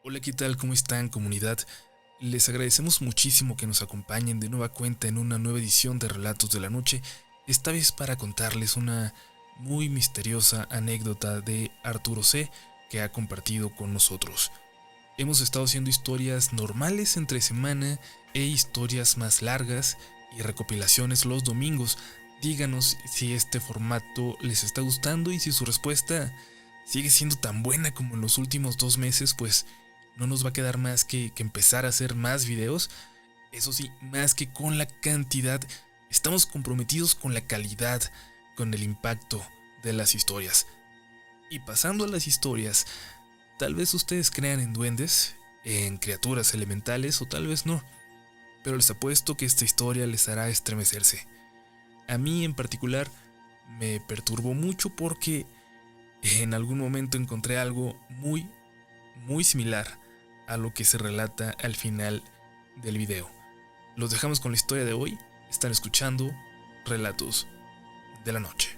Hola, ¿qué tal? ¿Cómo están, comunidad? Les agradecemos muchísimo que nos acompañen de nueva cuenta en una nueva edición de Relatos de la Noche, esta vez para contarles una muy misteriosa anécdota de Arturo C. que ha compartido con nosotros. Hemos estado haciendo historias normales entre semana e historias más largas y recopilaciones los domingos. Díganos si este formato les está gustando y si su respuesta sigue siendo tan buena como en los últimos 2 meses, pues no nos va a quedar más que empezar a hacer más videos. Eso sí, más que con la cantidad, estamos comprometidos con la calidad, con el impacto de las historias. Y pasando a las historias, tal vez ustedes crean en duendes, en criaturas elementales o tal vez no, pero les apuesto que esta historia les hará estremecerse. A mí en particular me perturbó mucho porque en algún momento encontré algo muy similar a lo que se relata al final del video. Los dejamos con la historia de hoy. Están escuchando Relatos de la Noche.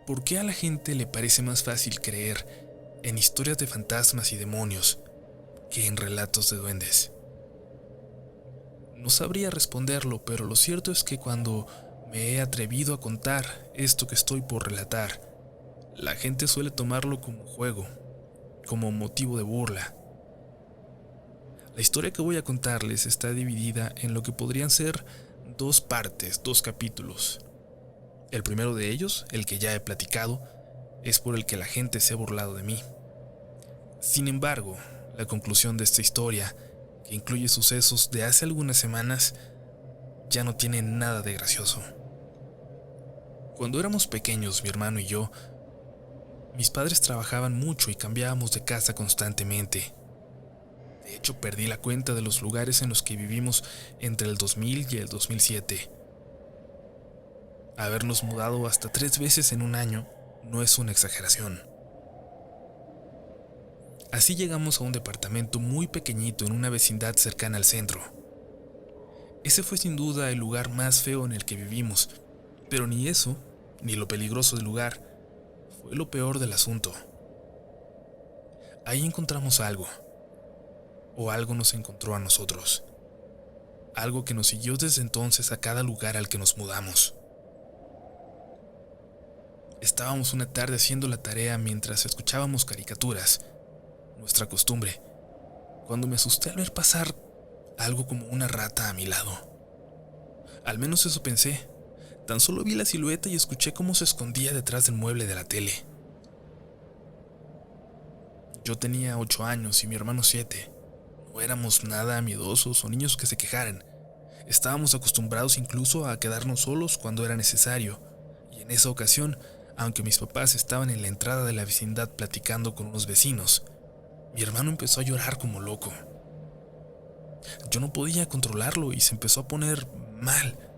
¿Por qué a la gente le parece más fácil creer en historias de fantasmas y demonios que en relatos de duendes? No sabría responderlo, pero lo cierto es que cuando me he atrevido a contar esto que estoy por relatar, la gente suele tomarlo como juego, como motivo de burla. La historia que voy a contarles está dividida en lo que podrían ser dos partes, dos capítulos. El primero de ellos, el que ya he platicado, es por el que la gente se ha burlado de mí. Sin embargo, la conclusión de esta historia, que incluye sucesos de hace algunas semanas, ya no tiene nada de gracioso. Cuando éramos pequeños, mi hermano y yo, mis padres trabajaban mucho y cambiábamos de casa constantemente. De hecho, perdí la cuenta de los lugares en los que vivimos entre el 2000 y el 2007. Habernos mudado hasta 3 veces en un año no es una exageración. Así llegamos a un departamento muy pequeñito en una vecindad cercana al centro. Ese fue sin duda el lugar más feo en el que vivimos, pero ni eso, ni lo peligroso del lugar, fue lo peor del asunto. Ahí encontramos algo, o algo nos encontró a nosotros. Algo que nos siguió desde entonces a cada lugar al que nos mudamos. Estábamos una tarde haciendo la tarea mientras escuchábamos caricaturas, nuestra costumbre, cuando me asusté al ver pasar algo como una rata a mi lado. Al menos eso pensé. Tan solo vi la silueta y escuché cómo se escondía detrás del mueble de la tele. Yo tenía 8 años y mi hermano 7. No éramos nada miedosos o niños que se quejaran. Estábamos acostumbrados incluso a quedarnos solos cuando era necesario. Y en esa ocasión, aunque mis papás estaban en la entrada de la vecindad platicando con unos vecinos, mi hermano empezó a llorar como loco. Yo no podía controlarlo y se empezó a poner mal.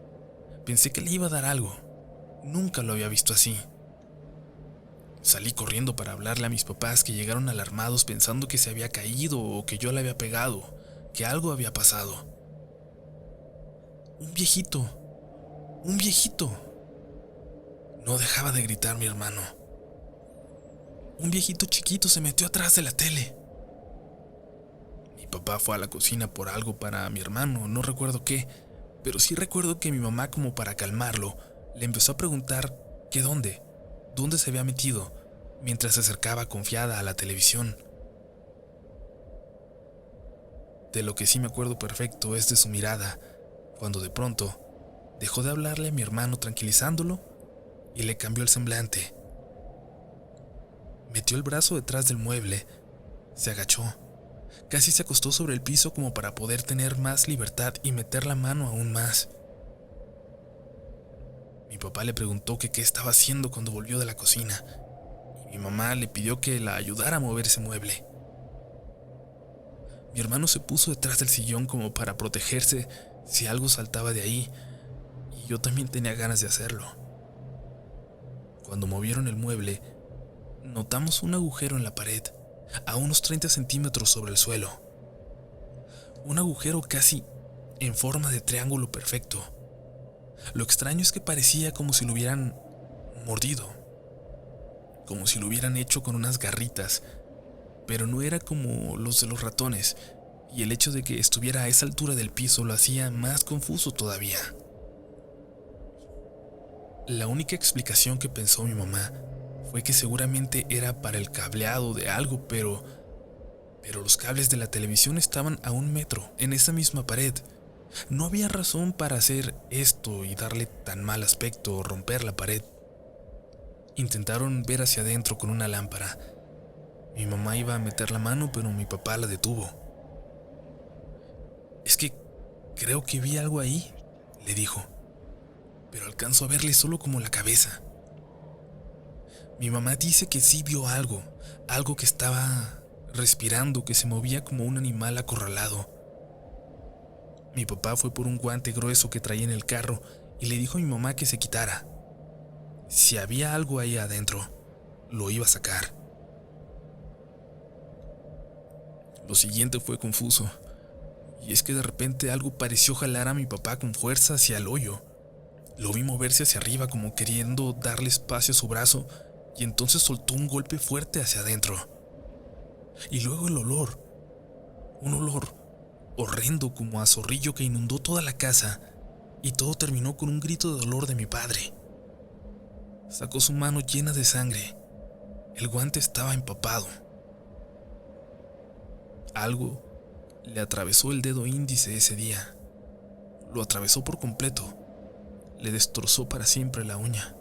Pensé que le iba a dar algo. Nunca lo había visto así. Salí corriendo para hablarle a mis papás, que llegaron alarmados pensando que se había caído o que yo le había pegado, que algo había pasado. Un viejito, un viejito. No dejaba de gritar mi hermano. Un viejito chiquito se metió atrás de la tele. Mi papá fue a la cocina por algo para mi hermano, no recuerdo qué, pero sí recuerdo que mi mamá, como para calmarlo, le empezó a preguntar que dónde se había metido, mientras se acercaba confiada a la televisión. De lo que sí me acuerdo perfecto es de su mirada, cuando de pronto dejó de hablarle a mi hermano tranquilizándolo y le cambió el semblante. Metió el brazo detrás del mueble, se agachó, casi se acostó sobre el piso como para poder tener más libertad y meter la mano aún más. Mi papá le preguntó que qué estaba haciendo cuando volvió de la cocina, y mi mamá le pidió que la ayudara a mover ese mueble. Mi hermano se puso detrás del sillón como para protegerse si algo saltaba de ahí, y yo también tenía ganas de hacerlo. Cuando movieron el mueble, notamos un agujero en la pared, a unos 30 centímetros sobre el suelo. Un agujero casi en forma de triángulo perfecto. Lo extraño es que parecía como si lo hubieran mordido. como si lo hubieran hecho con unas garritas, pero no era como los de los ratones, y el hecho de que estuviera a esa altura del piso lo hacía más confuso todavía. La única explicación que pensó mi mamá fue que seguramente era para el cableado de algo, pero los cables de la televisión estaban a 1 metro, en esa misma pared. No había razón para hacer esto y darle tan mal aspecto o romper la pared. Intentaron ver hacia adentro con una lámpara. Mi mamá iba a meter la mano, pero mi papá la detuvo. Es que creo que vi algo ahí, le dijo, pero alcanzo a verle solo como la cabeza. Mi mamá dice que sí vio algo, algo que estaba respirando, que se movía como un animal acorralado. Mi papá fue por un guante grueso que traía en el carro y le dijo a mi mamá que se quitara. Si había algo ahí adentro, lo iba a sacar. Lo siguiente fue confuso, y es que de repente algo pareció jalar a mi papá con fuerza hacia el hoyo. Lo vi moverse hacia arriba como queriendo darle espacio a su brazo, y entonces soltó un golpe fuerte hacia adentro. Y luego el olor, un olor horrendo como a zorrillo que inundó toda la casa, y todo terminó con un grito de dolor de mi padre. Sacó su mano llena de sangre. El guante estaba empapado. Algo le atravesó el dedo índice ese día. Lo atravesó por completo. Le destrozó para siempre la uña.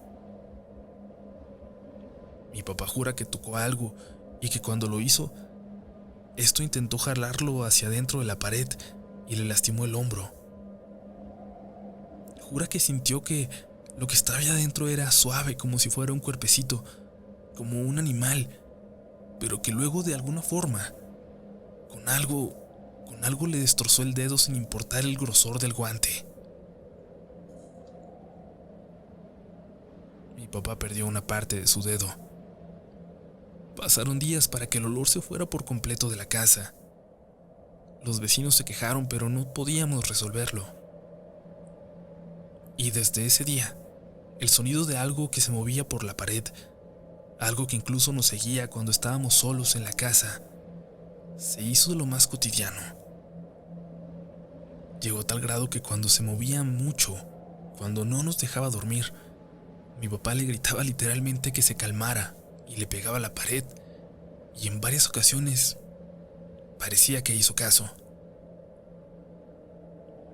Mi papá jura que tocó algo y que cuando lo hizo, esto intentó jalarlo hacia adentro de la pared y le lastimó el hombro. Jura que sintió que lo que estaba ahí adentro era suave, como si fuera un cuerpecito, como un animal, pero que luego de alguna forma, con algo le destrozó el dedo sin importar el grosor del guante. Mi papá perdió una parte de su dedo. Pasaron días para que el olor se fuera por completo de la casa. Los vecinos se quejaron, pero no podíamos resolverlo. Y desde ese día, el sonido de algo que se movía por la pared, algo que incluso nos seguía cuando estábamos solos en la casa, se hizo de lo más cotidiano. Llegó a tal grado que cuando se movía mucho, cuando no nos dejaba dormir, mi papá le gritaba literalmente que se calmara y le pegaba a la pared, y en varias ocasiones parecía que hizo caso.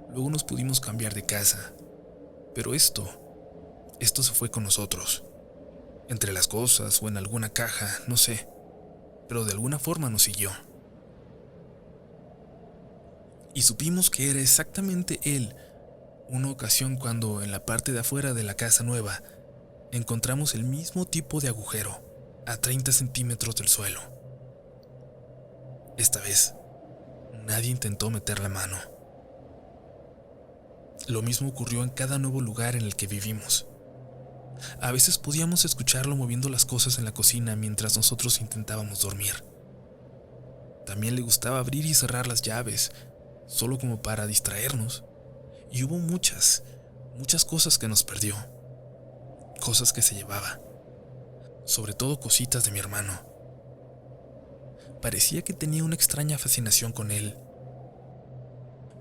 Luego nos pudimos cambiar de casa, pero esto se fue con nosotros. Entre las cosas o en alguna caja, no sé, pero de alguna forma nos siguió. Y supimos que era exactamente él, una ocasión cuando en la parte de afuera de la casa nueva encontramos el mismo tipo de agujero a 30 centímetros del suelo. Esta vez, nadie intentó meter la mano. Lo mismo ocurrió en cada nuevo lugar en el que vivimos. A veces podíamos escucharlo moviendo las cosas en la cocina mientras nosotros intentábamos dormir. También le gustaba abrir y cerrar las llaves, solo como para distraernos. Y hubo muchas cosas que nos perdió. Cosas que se llevaba. Sobre todo cositas de mi hermano. Parecía que tenía una extraña fascinación con él.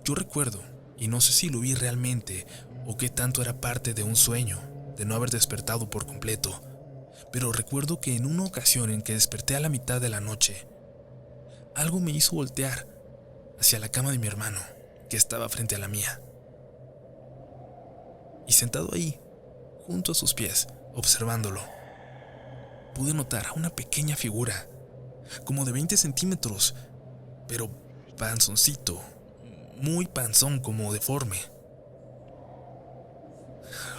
Yo recuerdo, y no sé si lo vi realmente o qué tanto era parte de un sueño, de no haber despertado por completo, pero recuerdo que en una ocasión en que desperté a la mitad de la noche, algo me hizo voltear hacia la cama de mi hermano, que estaba frente a la mía. Y sentado ahí, junto a sus pies, observándolo, pude notar a una pequeña figura, como de 20 centímetros, pero panzoncito, muy panzón, como deforme.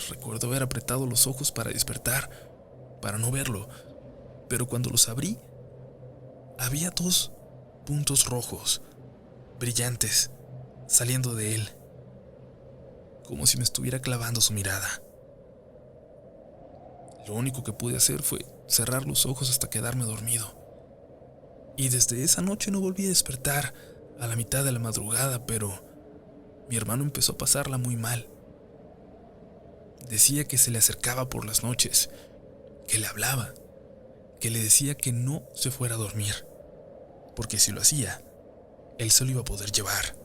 Recuerdo haber apretado los ojos para despertar, para no verlo, pero cuando los abrí, había 2 puntos rojos, brillantes, saliendo de él, como si me estuviera clavando su mirada. Lo único que pude hacer fue cerrar los ojos hasta quedarme dormido. Y desde esa noche no volví a despertar a la mitad de la madrugada, pero mi hermano empezó a pasarla muy mal. Decía que se le acercaba por las noches, que le hablaba, que le decía que no se fuera a dormir, porque si lo hacía, él se lo iba a poder llevar.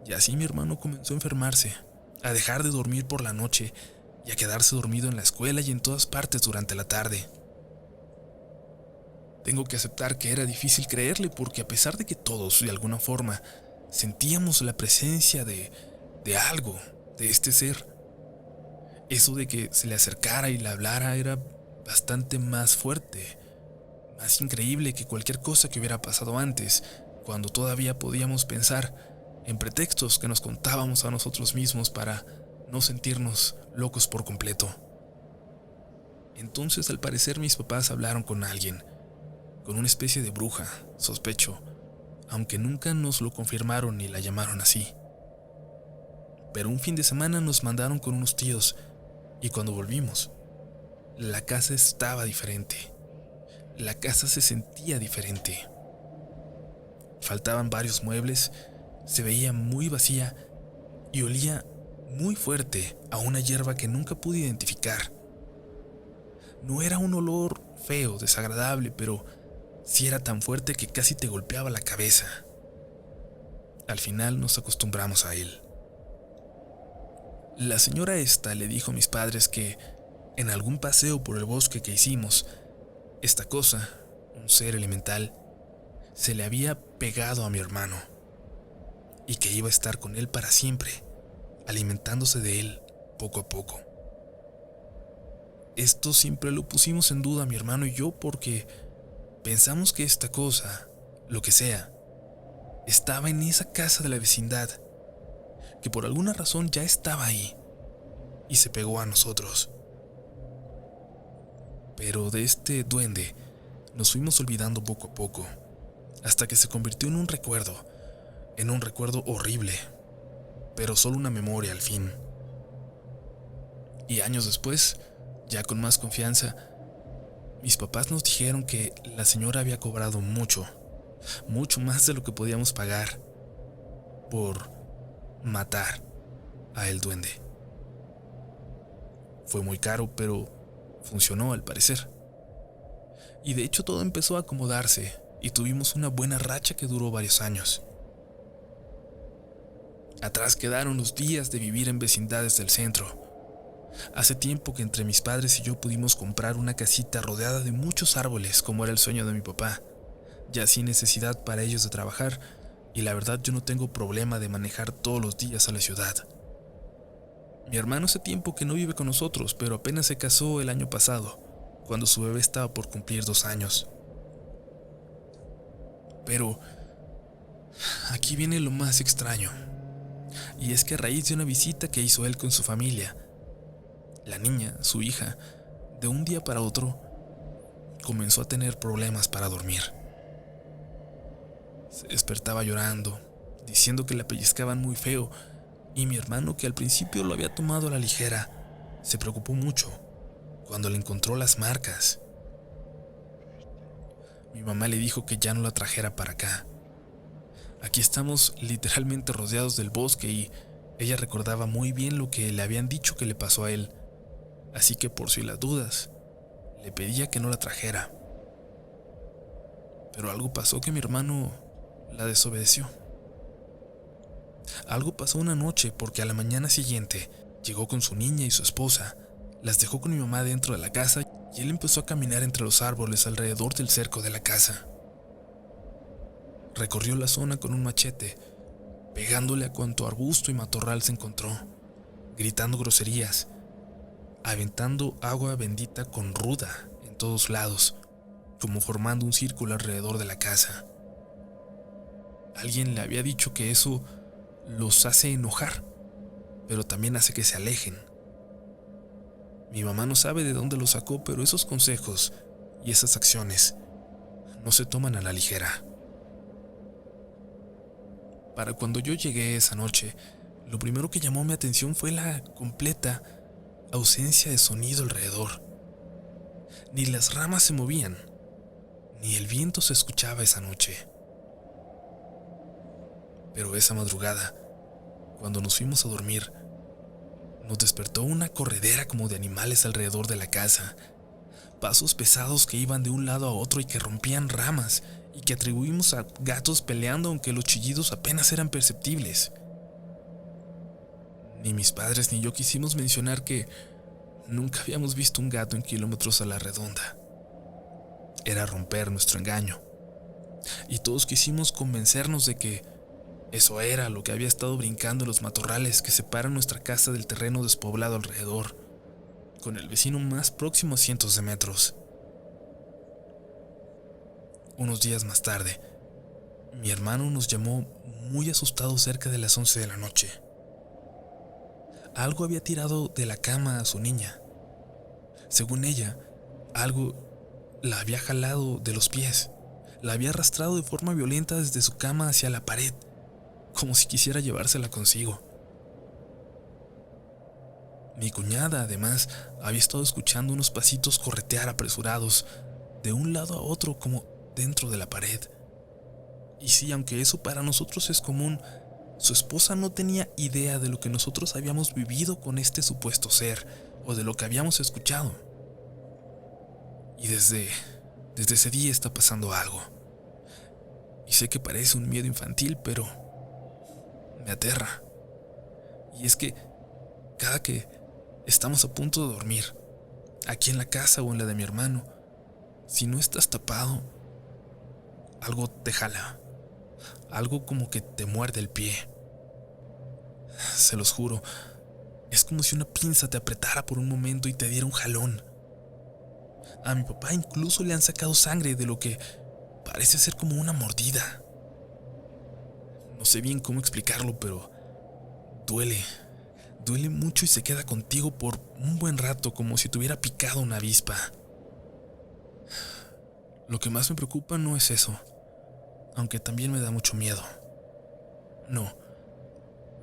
Y así mi hermano comenzó a enfermarse, a dejar de dormir por la noche y a quedarse dormido en la escuela y en todas partes durante la tarde. Tengo que aceptar que era difícil creerle, porque a pesar de que todos, de alguna forma, sentíamos la presencia de algo, de este ser, eso de que se le acercara y le hablara era bastante más fuerte, más increíble que cualquier cosa que hubiera pasado antes, cuando todavía podíamos pensar en pretextos que nos contábamos a nosotros mismos para no sentirnos locos por completo. Entonces, al parecer, mis papás hablaron con alguien, con una especie de bruja, sospecho, aunque nunca nos lo confirmaron ni la llamaron así. Pero un fin de semana nos mandaron con unos tíos, y cuando volvimos, la casa estaba diferente. La casa se sentía diferente. Faltaban varios muebles, se veía muy vacía y olía muy fuerte a una hierba que nunca pude identificar. No era un olor feo, desagradable, pero sí era tan fuerte que casi te golpeaba la cabeza. Al final nos acostumbramos a él. La señora esta le dijo a mis padres que en algún paseo por el bosque que hicimos, esta cosa, un ser elemental, se le había pegado a mi hermano y que iba a estar con él para siempre, alimentándose de él poco a poco. Esto siempre lo pusimos en duda mi hermano y yo, porque pensamos que esta cosa, lo que sea, estaba en esa casa de la vecindad, que por alguna razón ya estaba ahí y se pegó a nosotros. Pero de este duende nos fuimos olvidando poco a poco, hasta que se convirtió en un recuerdo horrible, pero solo una memoria al fin. Y años después, ya con más confianza, mis papás nos dijeron que la señora había cobrado mucho más de lo que podíamos pagar por matar a el duende. Fue muy caro, pero funcionó al parecer. Y de hecho todo empezó a acomodarse y tuvimos una buena racha que duró varios años. Atrás quedaron los días de vivir en vecindades del centro. Hace tiempo que entre mis padres y yo pudimos comprar una casita rodeada de muchos árboles, como era el sueño de mi papá, ya sin necesidad para ellos de trabajar, y la verdad yo no tengo problema de manejar todos los días a la ciudad. Mi hermano hace tiempo que no vive con nosotros, pero apenas se casó el año pasado, cuando su bebé estaba por cumplir 2 años. Pero aquí viene lo más extraño, y es que a raíz de una visita que hizo él con su familia, la niña, su hija, de un día para otro, comenzó a tener problemas para dormir. Se despertaba llorando, diciendo que la pellizcaban muy feo, y mi hermano, que al principio lo había tomado a la ligera, se preocupó mucho cuando le encontró las marcas. Mi mamá le dijo que ya no la trajera para acá. Aquí estamos literalmente rodeados del bosque y ella recordaba muy bien lo que le habían dicho que le pasó a él, así que por si las dudas, le pedía que no la trajera. Pero algo pasó que mi hermano la desobedeció. Algo pasó una noche, porque a la mañana siguiente llegó con su niña y su esposa, las dejó con mi mamá dentro de la casa y él empezó a caminar entre los árboles alrededor del cerco de la casa. Recorrió la zona con un machete, pegándole a cuanto arbusto y matorral se encontró, gritando groserías, aventando agua bendita con ruda en todos lados, como formando un círculo alrededor de la casa. Alguien le había dicho que eso los hace enojar, pero también hace que se alejen. Mi mamá no sabe de dónde lo sacó, pero esos consejos y esas acciones no se toman a la ligera. Para cuando yo llegué esa noche, lo primero que llamó mi atención fue la completa ausencia de sonido alrededor. Ni las ramas se movían, ni el viento se escuchaba esa noche. Pero esa madrugada, cuando nos fuimos a dormir, nos despertó una corredera como de animales alrededor de la casa, pasos pesados que iban de un lado a otro y que rompían ramas, y que atribuimos a gatos peleando aunque los chillidos apenas eran perceptibles. Ni mis padres ni yo quisimos mencionar que nunca habíamos visto un gato en kilómetros a la redonda. Era romper nuestro engaño, y todos quisimos convencernos de que eso era lo que había estado brincando en los matorrales que separan nuestra casa del terreno despoblado alrededor, con el vecino más próximo a cientos de metros. Unos días más tarde, mi hermano nos llamó muy asustado cerca de las 11 de la noche. Algo había tirado de la cama a su niña. Según ella, algo la había jalado de los pies, la había arrastrado de forma violenta desde su cama hacia la pared, como si quisiera llevársela consigo. Mi cuñada, además, había estado escuchando unos pasitos corretear apresurados de un lado a otro como dentro de la pared. Y sí, aunque eso para nosotros es común, su esposa no tenía idea de lo que nosotros habíamos vivido con este supuesto ser o de lo que habíamos escuchado. Y desde ese día está pasando algo. Y sé que parece un miedo infantil, pero me aterra. Y es que cada que estamos a punto de dormir, aquí en la casa o en la de mi hermano, si no estás tapado, algo te jala, algo como que te muerde el pie. Se los juro, es como si una pinza te apretara por un momento y te diera un jalón. A mi papá incluso le han sacado sangre de lo que parece ser como una mordida. No sé bien cómo explicarlo, pero duele mucho y se queda contigo por un buen rato, como si te hubiera picado una avispa. Lo que más me preocupa no es eso, aunque también me da mucho miedo. No,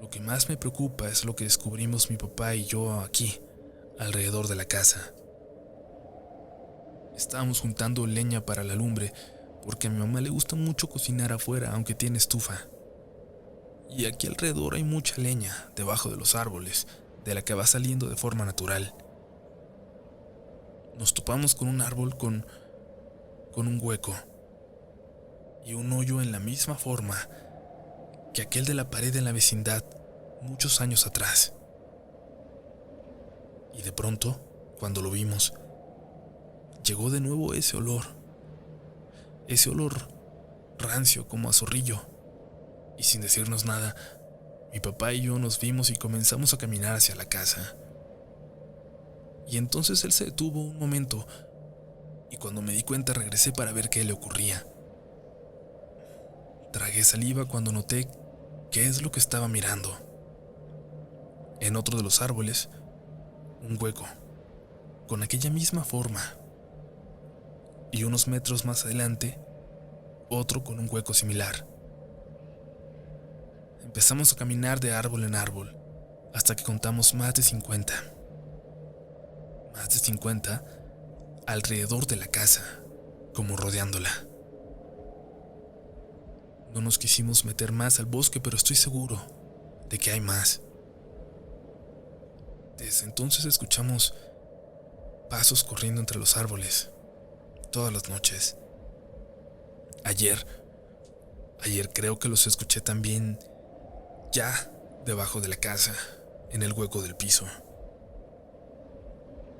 lo que más me preocupa es lo que descubrimos mi papá y yo aquí, alrededor de la casa. Estábamos juntando leña para la lumbre, porque a mi mamá le gusta mucho cocinar afuera, aunque tiene estufa. Y aquí alrededor hay mucha leña, debajo de los árboles, de la que va saliendo de forma natural. Nos topamos con un árbol con un hueco y un hoyo en la misma forma que aquel de la pared en la vecindad muchos años atrás. Y de pronto, cuando lo vimos, llegó de nuevo ese olor rancio como a zorrillo. Y sin decirnos nada, mi papá y yo nos vimos y comenzamos a caminar hacia la casa. Y entonces él se detuvo un momento, y cuando me di cuenta regresé para ver qué le ocurría. Tragué saliva cuando noté qué es lo que estaba mirando. En otro de los árboles, un hueco, con aquella misma forma. Y unos metros más adelante, otro con un hueco similar. Empezamos a caminar de árbol en árbol, hasta que contamos más de 50. Más de 50 alrededor de la casa, como rodeándola. No nos quisimos meter más al bosque, pero estoy seguro de que hay más. Desde entonces escuchamos pasos corriendo entre los árboles, todas las noches. Ayer creo que los escuché también ya debajo de la casa, en el hueco del piso.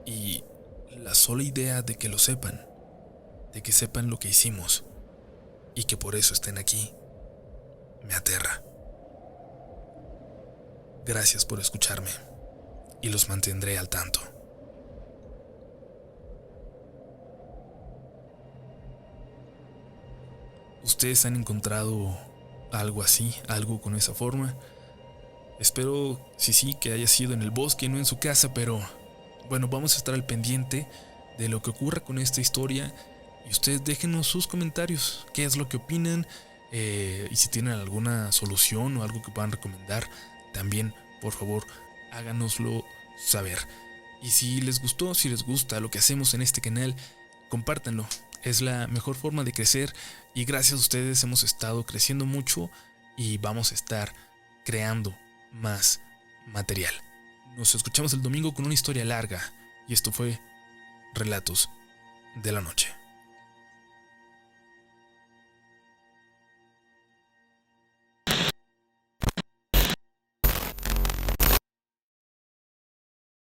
Y la sola idea de que lo sepan, de que sepan lo que hicimos y que por eso estén aquí, me aterra. Gracias por escucharme y los mantendré al tanto. ¿Ustedes han encontrado algo así, algo con esa forma? Espero, sí, que haya sido en el bosque, no en su casa, pero bueno, vamos a estar al pendiente de lo que ocurra con esta historia y ustedes déjenos sus comentarios, qué es lo que opinan y si tienen alguna solución o algo que puedan recomendar, también, por favor, háganoslo saber. Y si les gustó, si les gusta lo que hacemos en este canal, compártanlo. Es la mejor forma de crecer y gracias a ustedes hemos estado creciendo mucho y vamos a estar creando más material. Nos escuchamos el domingo con una historia larga y esto fue Relatos de la noche.